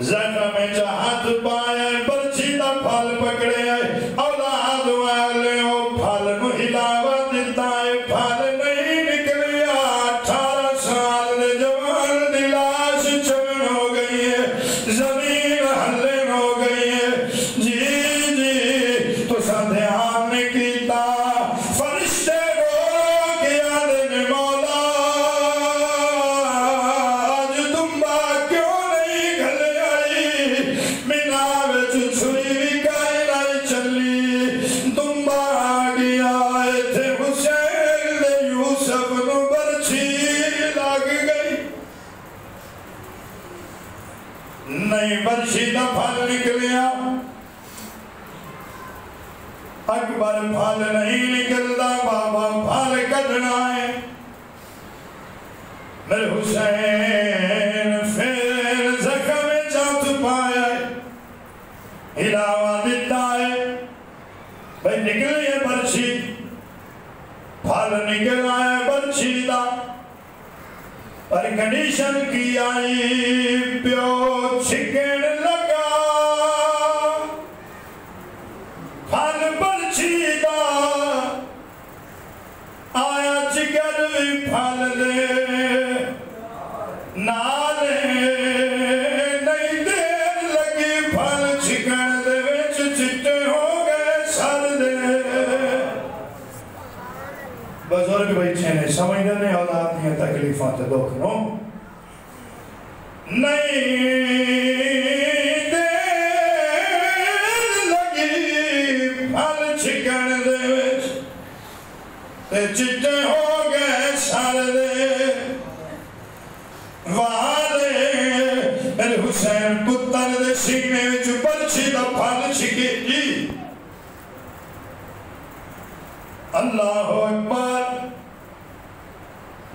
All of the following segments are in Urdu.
زخم جہات پائے برچی دا پھل پکڑے اولاد والے او پھل نو ہلاوا دیتا ہے پھل نہیں نکلیا 18 سال دے جوان دی لاش چمن ہو گئی ہے زمین ہلن ہو گئی ہے جی تو سا دھیان نے کیتا فرشتے رو کے آدھے مولا آج دمبا کیوں نہیں گھلے آئی مناوے چھوڑی کائے نائی چلی دمبا آگیا آئے تھے حسین دے یوسف نو برچی لگ گئی نہیں برچی دا پھل نکلیا اکبر پھل نہیں نکلتا بابا پھل کٹنا ہے میرے حسین پھر زخم چاہت پایا ہے ہلاوا دیتا ہے بھئی نکلی ہے برچی پھل نکل آئے برچی دا پر کنڈیشن کی آئی پیو چھکن لگا پھل برچی دا آیا چکر بھی پھل دے نالے نہیں دیر لگی پھل چکن دے وچ چٹے ہو گئے سر دے بزرگ بچے نے سمجھ دے اولاد دیا تکلیفاں تے دکھ نو نہیں چکن دے وچ تے چٹے ہو گئے سر دے والے میرے حسین پتر دے سینے وچ برچی دا پھل چھکے جی اللہ اکبر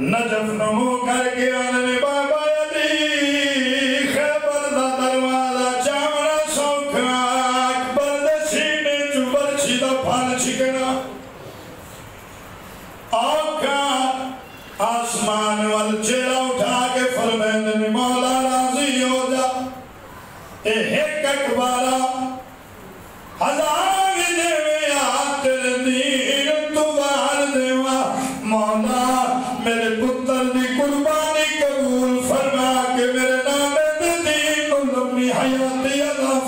نجف نمو کر کے آنے بابا علی خیبر دا دروازہ چامنا سوکھنا اکبر دے سینے چو برچی دا پھل چھکنا آقا آسمان وال چیرہ اٹھا کے فرمین مولا راضی ہو جا ایک اکبارا ہزار دیوے آتر دین تو بار دیوا مولا میرے پتر دی قربانی قبول فرما کے میرے نام دین و لمبی حیاتی عطا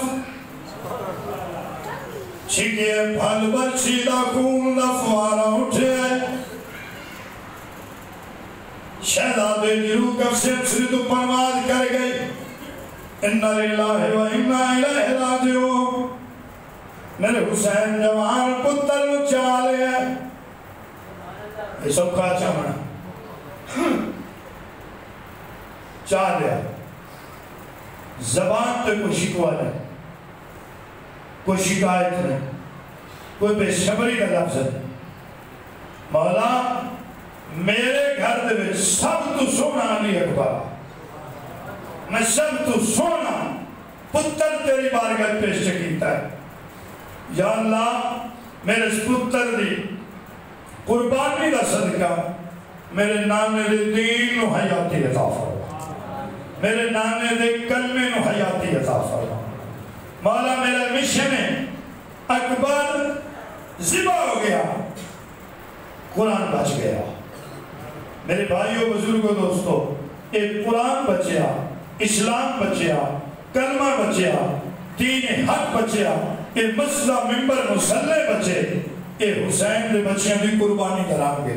چھکے پھل برچی دا خون دا فوارا اٹھے شہزادے دی روح کب سے سرد پرواز کر گئی اِنَّا لِلَّهِ وَإِنَّا إِلَيْهِ رَاجِعُونَ میرے حسین جوان پتر نو چالے ہیں یہ سب کا چامنا چالے ہیں زبان تے کوئی شکوہ نہیں کوئی شکایت نہیں کوئی بے شبری کا لفظ نہیں مولا میرے گھر دے وچ سب تو سونا علی اکبر میں سب تو سونا پتر تیری بارگاہ پیش کیتا ہے یا اللہ میرے اس پتر دی قربانی دا صدقہ میرے نانے دے دین و حیاتی عطا فرما میرے نانے دے کلمے و حیاتی عطا فرما مولا میرا مشن اکبر ذبح ہو گیا قرآن بچ گیا میرے بھائیوں بزرگوں دوستو ایک قرآن بچیا اسلام بچیا کلمہ بچیا دین حق بچیا اے مسئلہ ممبر مسلح بچے اے حسین دے بچیاں دی قربانی کرام گے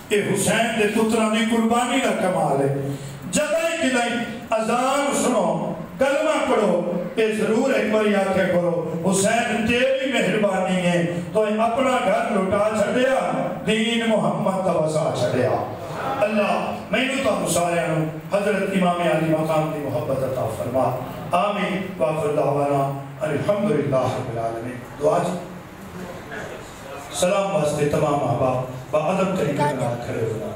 اے حسین دے پتران دی قربانی کا کمال ہے جدائی کدائی اذان سنو کلمہ پڑھو اے ضرور ایک باری آنکھیں کرو حسین تیری مہربانی ہے تو اپنا گھر لٹا چھڑیا دین محمد کا وسا چھڑیا اللہ میں نے تو مسائیانوں حضرت امام علی مقام دی محبت عطا فرما آمین وآخر دعوانا الحمدللہ رب العالمین دعا جی سلام واسطے تمام احباب با ادب طریقے میں کھڑے ہونا